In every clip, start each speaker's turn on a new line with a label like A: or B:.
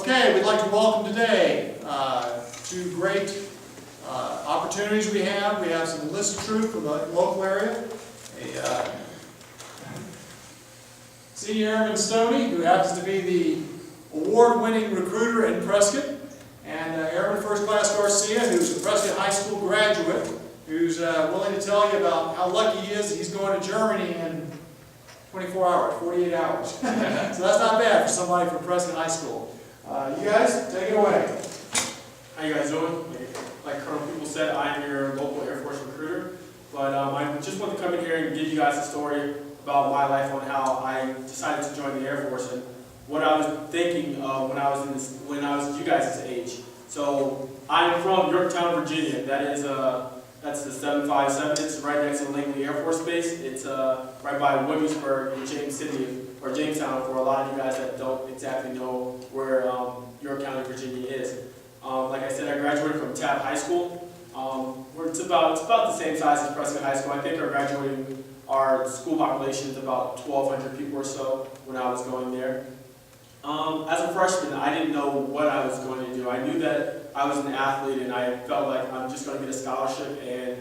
A: Okay, we'd like to welcome today two great opportunities we have. We have some enlisted troop from the local area. A Senior Airman Stoney, who happens to be the award-winning recruiter in Prescott, and Airman First Class Garcia, who's a Prescott High School graduate, who's willing to tell you about how lucky he is that he's going to Germany in 24 hours, 48 hours. So that's not bad for somebody from Prescott High School. You guys, take it away.
B: How you guys doing? Like Colonel People said, I am your local Air Force recruiter. But I just want to come in here and give you guys a story about my life on how I decided to join the Air Force and what I was thinking when I was you guys' age. So I'm from Yorktown, Virginia. That's the 757. It's right next to Langley Air Force Base. It's right by Williamsburg in Jamestown for a lot of you guys that don't exactly know where York County, Virginia is. Like I said, I graduated from Tabb High School. It's about the same size as Prescott High School. I think our school population is about 1,200 people or so when I was going there. As a freshman, I didn't know what I was going to do. I knew that I was an athlete and I felt like I'm just going to get a scholarship and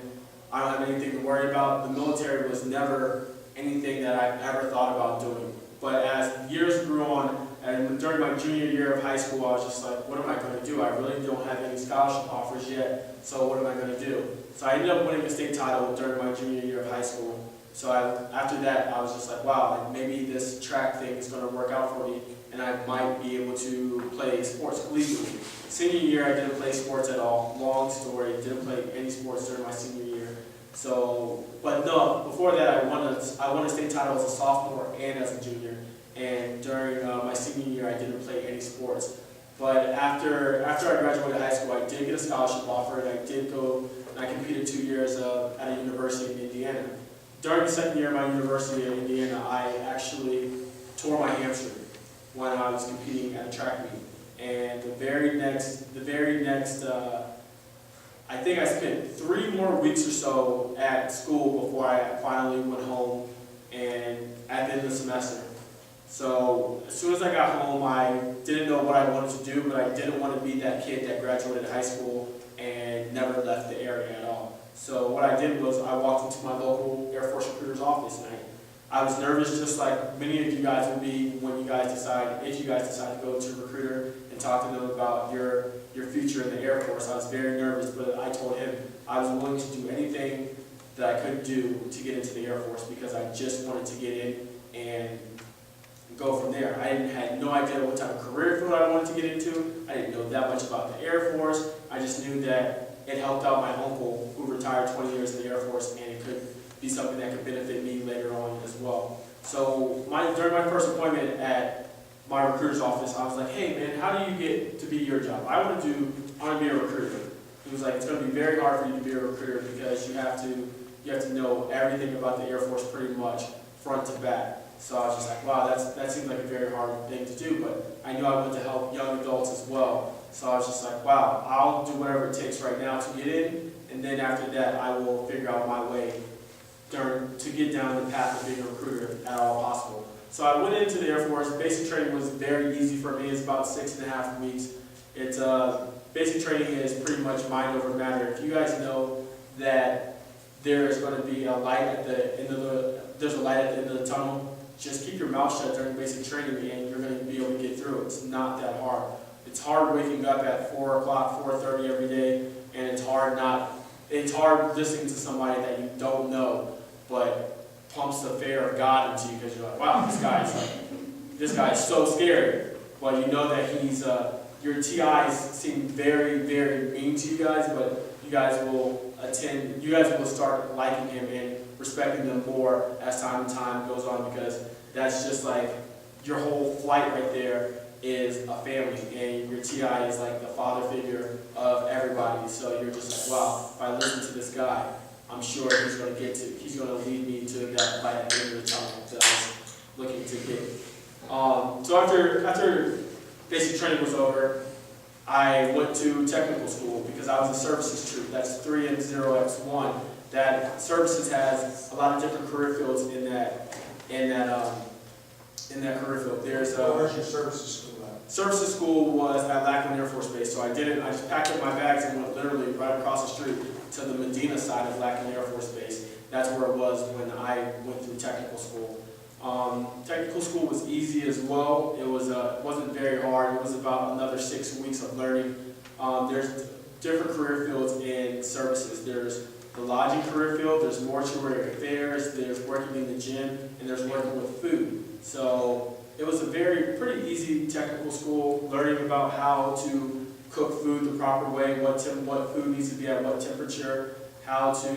B: I don't have anything to worry about. The military was never anything that I ever thought about doing. But as years grew on, and during my junior year of high school, I was just like, what am I going to do? I really don't have any scholarship offers yet, so what am I going to do? So I ended up winning a state title during my junior year of high school. So after that, I was just like, wow, like maybe this track thing is going to work out for me, and I might be able to play sports collegiately. Senior year, I didn't play sports at all. Long story, didn't play any sports during my senior year. So, but no, before that, I won a state title as a sophomore and as a junior. And during my senior year, I didn't play any sports. But after I graduated high school, I did get a scholarship offer, and I did go, and I competed 2 years at a university in Indiana. During the second year of my university in Indiana, I actually tore my hamstring when I was competing at a track meet. And the very next, I think I spent 3 more weeks or so at school before I finally went home and at the end of the semester. So as soon as I got home, I didn't know what I wanted to do, but I didn't want to be that kid that graduated high school and never left the area at all. So what I did was I walked into my local Air Force recruiter's office, and I was nervous, just like many of you guys will be when if you guys decide to go to a recruiter and talk to them about your future in the Air Force. I was very nervous, but I told him I was willing to do anything that I could do to get into the Air Force because I just wanted to get in and go from there. I had no idea what type of career field I wanted to get into. I didn't know that much about the Air Force. I just knew that it helped out my uncle who retired 20 years in the Air Force, and it could be something that could benefit me later on as well. So during my first appointment at my recruiter's office, I was like, hey man, how do you get to be your job? I want to be a recruiter. He was like, it's going to be very hard for you to be a recruiter because you have to know everything about the Air Force pretty much front to back. So I was just like, wow, that seems like a very hard thing to do, but I knew I wanted to help young adults as well. So I was just like, wow, I'll do whatever it takes right now to get in, and then after that, I will figure out my way to get down the path of being a recruiter at all possible. So I went into the Air Force. Basic training was very easy for me. It's about 6.5 weeks. Basic training is pretty much mind over matter. If you guys know that there is going to be a light at the end of the tunnel, just keep your mouth shut during basic training and you're going to be able to get through it. It's not that hard. It's hard waking up at 4 o'clock, 4:30 every day, and it's hard listening to somebody that you don't know, but pumps the fear of God into you because you're like, wow, this guy is so scary. But you know that your TIs seem very, very mean to you guys, but you guys will start liking him and respecting them more as time goes on, because that's just like your whole flight right there is a family, and your TI is like the father figure of everybody. So you're just like, wow, if I listen to this guy, I'm sure he's going to lead me to that light at the end of the tunnel that I was looking to get. So after basic training was over, I went to technical school because I was a services troop. That's 3 and 0x1. That services has a lot of different career fields in that career field.
A: Where's your services school at?
B: services school was at Lackland Air Force Base, so I just packed up my bags and went literally right across the street to the Medina side of Lackland Air Force Base. That's where it was when I went through technical school. Technical school was easy as well. It wasn't very hard. It was about another 6 weeks of learning. There's different career fields in services. There's the lodging career field, there's mortuary affairs, there's working in the gym, and there's working with food. So it was a pretty easy technical school, learning about how to cook food the proper way, what food needs to be at what temperature, how to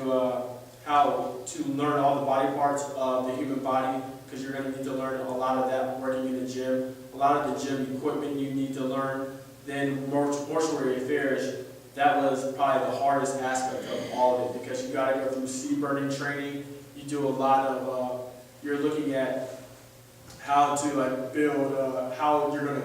B: learn all the body parts of the human body, because you're going to need to learn a lot of that working in the gym. A lot of the gym equipment you need to learn. Then mortuary affairs, that was probably the hardest aspect of all of it, because you got to go through seed burning training. You do a lot of, you're looking at how to build, how you're going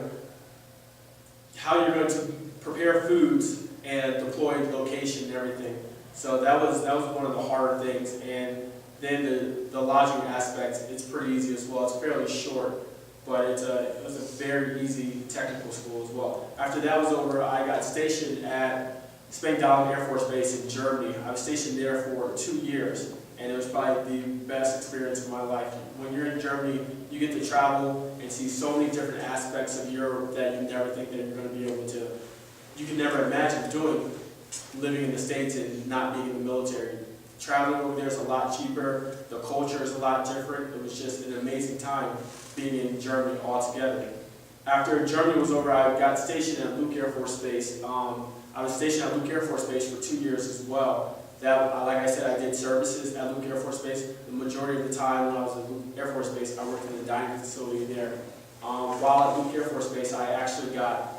B: to prepare foods and deploy location and everything. So that was one of the harder things. And then the lodging aspect, it's pretty easy as well. It's fairly short, but it was a very easy technical school as well. After that was over, I got stationed at Spangdahlem Air Force Base in Germany. I was stationed there for 2 years, and it was probably the best experience of my life. When you're in Germany, you get to travel and see so many different aspects of Europe that you never think that you're going to be able to, you can never imagine doing, living in the States and not being in the military. Traveling over there is a lot cheaper, the culture is a lot different. It was just an amazing time being in Germany altogether. After Germany was over, I got stationed at Luke Air Force Base. I was stationed at Luke Air Force Base for 2 years as well. That, like I said, I did services at Luke Air Force Base. The majority of the time when I was at Luke Air Force Base, I worked in the dining facility there. While at Luke Air Force Base, I actually got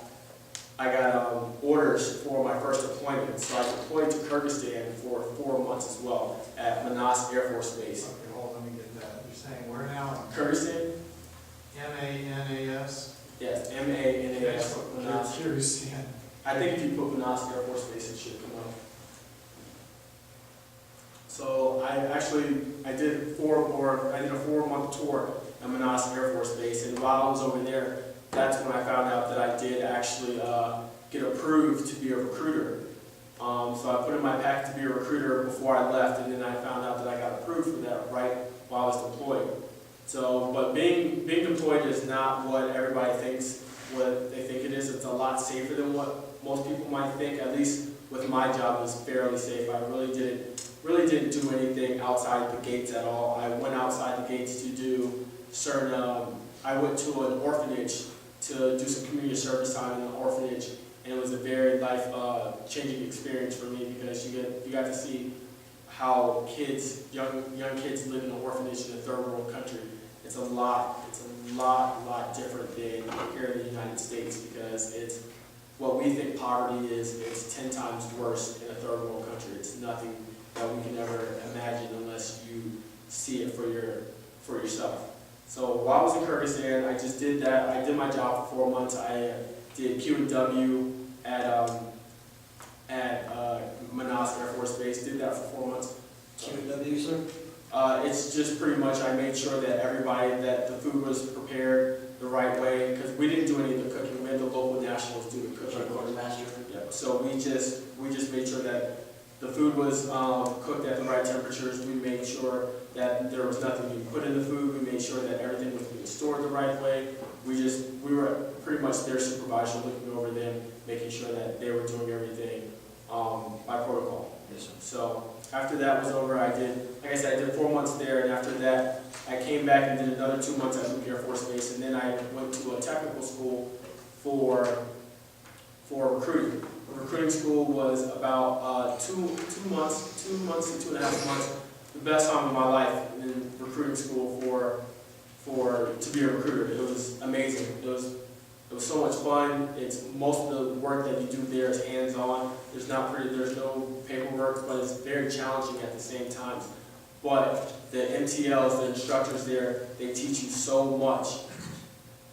B: orders for my first deployment. So I deployed to Kyrgyzstan for 4 months as well at Manas Air Force Base.
C: Okay, hold on, let me get that. You're saying where now?
B: Kyrgyzstan?
C: M-A-N-A-S?
B: Yes, M-A-N-A-S. Manas.
C: Kyrgyzstan.
B: I think if you put Manas Air Force Base, it should come up. So I did a 4-month tour at Manas Air Force Base, and while I was over there, that's when I found out that I did actually get approved to be a recruiter. So I put in my pack to be a recruiter before I left, and then I found out that I got approved for that right while I was deployed. So, but being deployed is not what everybody thinks, what they think it is. It's a lot safer than what most people might think. At least with my job, it was fairly safe. I really didn't do anything outside the gates at all. I went outside the gates to do certain. I went to an orphanage to do some community service time in an orphanage, and it was a very life-changing experience for me, because you got to see how young kids live in an orphanage in a third world country. It's a lot different than here in the United States, because it's what we think poverty is. It's 10 times worse in a third world country. It's nothing that we can ever imagine unless you see it for yourself. So while I was in Kyrgyzstan, I just did that. I did my job for 4 months. I did Q&W at Manas Air Force Base. Did that for 4 months.
D: Q&W, sir?
B: It's just pretty much I made sure that that the food was prepared the right way, because we didn't do any of the cooking. We had the local nationals do the cooking.
D: Quartermaster?
B: Yeah. So we just made sure that the food was cooked at the right temperatures. We made sure that there was nothing being put in the food. We made sure that everything was being stored the right way. We were pretty much their supervisor, looking over them, making sure that they were doing everything by protocol.
D: Yes, sir.
B: So after that was over, like I said, I did 4 months there, and after that, I came back and did another 2 months at Luke Air Force Base, and then I went to a technical school for recruiting. The recruiting school was about 2 months to 2.5 months. The best time of my life in recruiting school to be a recruiter. It was amazing. It was so much fun. Most of the work that you do there is hands-on. There's no paperwork, but it's very challenging at the same time. But the MTLs, the instructors there, they teach you so much.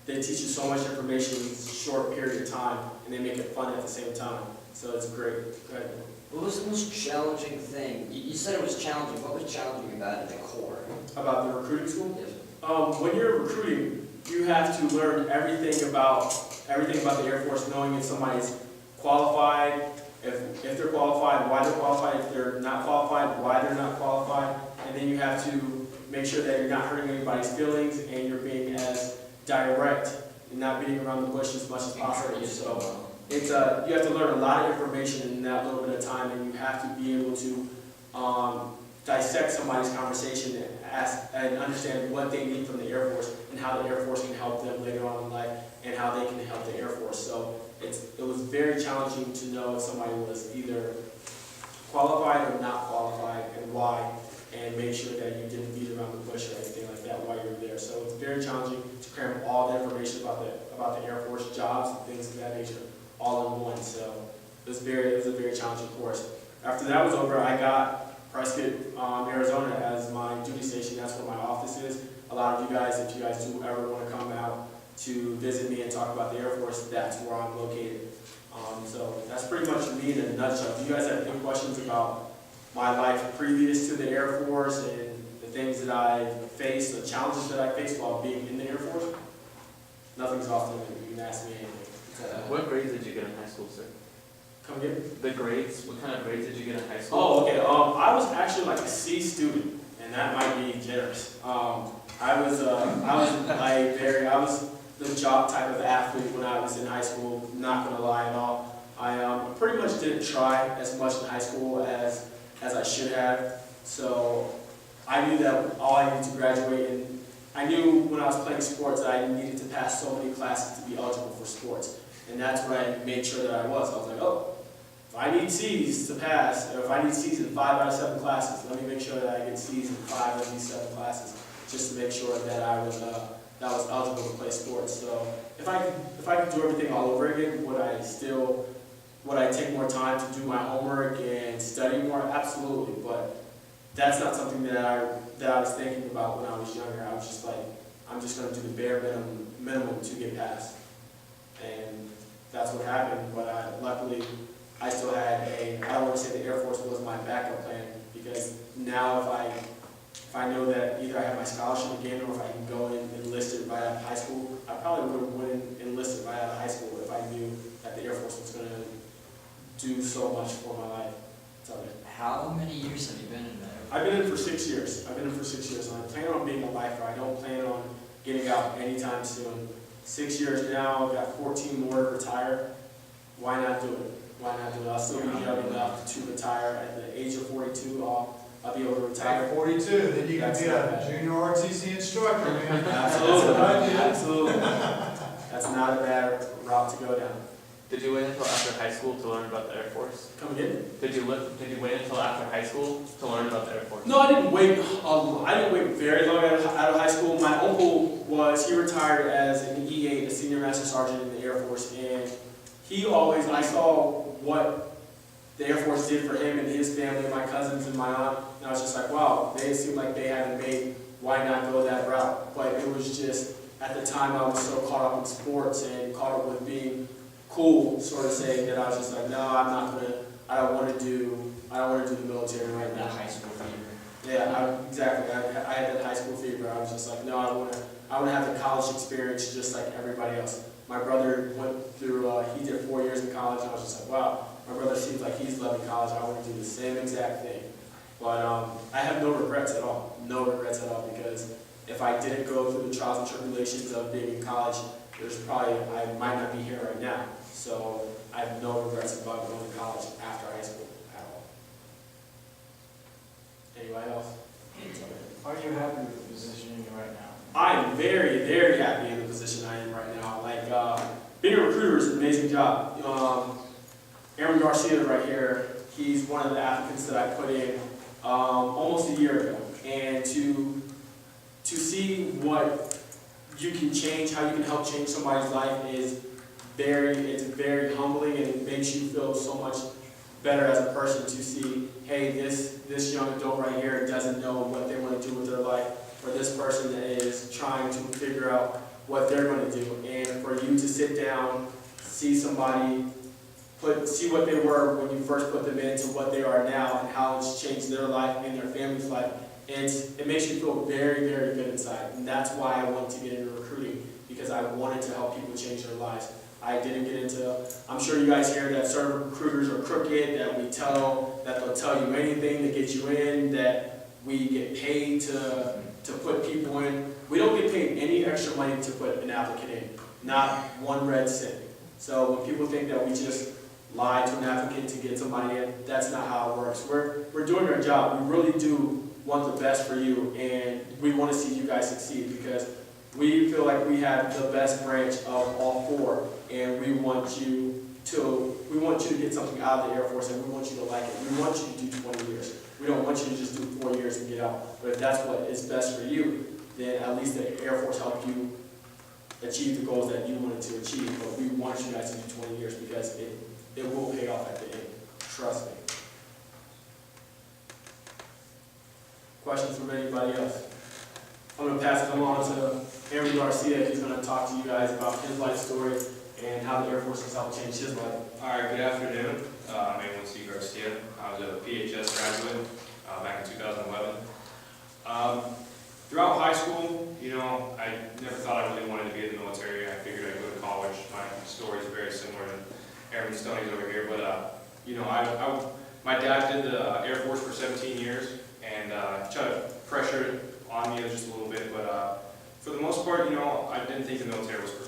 B: They teach you so much information in a short period of time, and they make it fun at the same time. So it's great. Go ahead.
D: What was the most challenging thing? You said it was challenging. What was challenging about it at the core?
B: About the recruiting school?
D: Yes, sir.
B: When you're recruiting, you have to learn everything about the Air Force, knowing if somebody's qualified, if they're qualified, why they're qualified, if they're not qualified, why they're not qualified, and then you have to make sure that you're not hurting anybody's feelings and you're being as direct and not beating around the bush as much as possible. So it's you have to learn a lot of information in that little bit of time, and you have to be able to dissect somebody's conversation and ask and understand what they need from the Air Force and how the Air Force can help them later on in life and how they can help the Air Force. So it was very challenging to know if somebody was either qualified or not qualified and why, and make sure that you didn't beat around the bush or anything like that while you were there. So it's very challenging to cram all the information about the Air Force jobs and things of that nature all in one. So it was a very challenging course. After that was over, I got Prescott, Arizona as my duty station. That's where my office is. A lot of you guys, if you guys do ever want to come out to visit me and talk about the Air Force, that's where I'm located. So that's pretty much me in a nutshell. Do you guys have any questions about my life previous to the Air Force and the things that I faced, the challenges that I faced while being in the Air Force? Nothing's off limits. You can ask me anything.
E: What grades did you get in high school, sir?
B: Come again?
E: The grades? What kind of grades did you get in high school?
B: Oh, okay. I was actually like a C student, and that might be generous. I was the jock type of athlete when I was in high school. Not gonna lie at all. I pretty much didn't try as much in high school as I should have. So I knew that all I needed to graduate, and I knew when I was playing sports that I needed to pass so many classes to be eligible for sports, and that's what I made sure that I was. I was like, oh. If I need C's to pass, or if I need C's in 5 out of 7 classes, let me make sure that I get C's in 5 of these 7 classes, just to make sure that I was eligible to play sports. So if I could do everything all over again, would I take more time to do my homework and study more? Absolutely, but that's not something that I was thinking about when I was younger. I was just like, I'm just going to do the bare minimum to get past, and that's what happened. But luckily, I still had I don't want to say the Air Force was my backup plan, because now if I know that either I have my scholarship again or if I can go in enlisted right out of high school, I probably would have went enlisted right out of high school if I knew that the Air Force was going to do so much for my life. So,
D: How many years have you been in there?
B: I've been in for 6 years. And I plan on being a lifer. I don't plan on getting out anytime soon. 6 years now, I've got 14 more to retire. Why not do it? I'll still be young enough to retire. At the age of 42, I'll be able to retire.
C: At 42, then you can
B: That's
C: be
B: not
C: a
B: bad.
C: junior RTC instructor, man.
B: Absolutely. That's not a bad route to go down.
E: Did you wait until after high school to learn about the Air Force?
B: Come again?
E: Did you wait until after high school to learn about the Air Force?
B: No, I didn't wait. I didn't wait very long out of high school. My uncle he retired as an E8, a senior master sergeant in the Air Force, and I saw what the Air Force did for him and his family, my cousins and my aunt, and I was just like, wow, they seem like they haven't made, why not go that route? But it was just, at the time I was so caught up in sports and caught up with being cool, sort of saying that I was just like, no, I don't want to do the military right now.
D: That high school fever.
B: Yeah, exactly. I had that high school fever. I was just like, no, I want to have the college experience just like everybody else. My brother went through, he did 4 years in college, and I was just like, wow, my brother seems like he's loving college. I want to do the same exact thing. But I have no regrets at all. No regrets at all, because if I didn't go through the trials and tribulations of being in college, I might not be here right now. So I have no regrets about going to college after high school at all. Anybody else?
F: Are you happy with the position you're in right now?
B: I'm very, very happy in the position I am right now. Being a recruiter is an amazing job. Aaron Garcia right here, he's one of the applicants that I put in almost a year ago. And to see what you can change, how you can help change somebody's life it's very humbling, and it makes you feel so much better as a person to see, hey, this young adult right here doesn't know what they want to do with their life, or this person is trying to figure out what they're going to do. And for you to sit down, see somebody, see what they were when you first put them into what they are now, and how it's changed their life and their family's life, it makes you feel very, very good inside. And that's why I wanted to get into recruiting, because I wanted to help people change their lives. I didn't get into, I'm sure you guys hear that certain recruiters are crooked, that they'll tell you anything to get you in, that we get paid to put people in. We don't get paid any extra money to put an applicant in, not one red cent. So when people think that we just lie to an applicant to get somebody in, that's not how it works. We're doing our job. We really do want the best for you, and we want to see you guys succeed, because we feel like we have the best branch of all four, and we want you to get something out of the Air Force, and we want you to like it. We want you to do 20 years. We don't want you to just do 4 years and get out. But if that's what is best for you, then at least the Air Force helped you achieve the goals that you wanted to achieve. But we want you guys to do 20 years, because it will pay off at the end. Trust me. Questions from anybody else? I'm going to pass it along to Aaron Garcia. He's going to talk to you guys about his life story and how the Air Force has helped change his life.
G: All right, good afternoon. I'm Aaron C. Garcia. I was a PHS graduate back in 2011. Throughout high school, I never thought I really wanted to be in the military. I figured I'd go to college. My story is very similar to Airman Stoney's over here, but my dad did the Air Force for 17 years, and tried to pressure it on me just a little bit, but for the most part, I didn't think the military was for